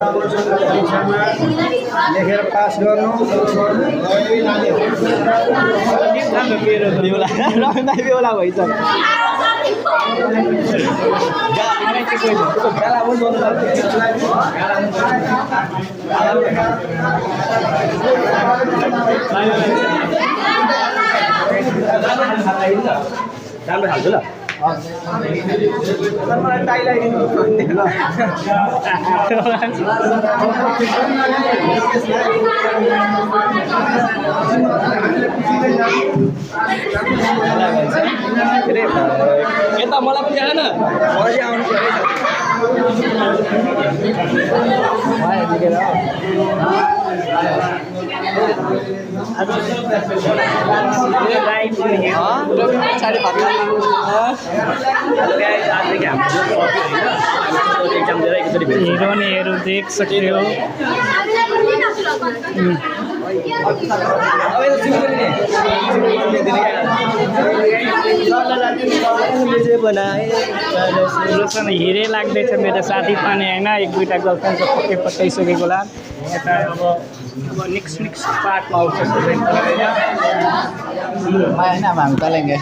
परीक्षामा लेखेर पास गर्नु बेहुला भइसक्यो राम्रो खाल्छु ल मलाई टाइ लगाइदिनु यता मलाई पनि आएन अझै आउनु हिरोनीहरू देख सक्यो हिरे लाग्दैछ मेरो साथी पनि होइन एक दुईवटा गर्लफ्रेन्ड त पक्कै पकाइसकेको होला यता अब नेक्स्ट पार्टमा आउँछ होइन हामी तलेंगे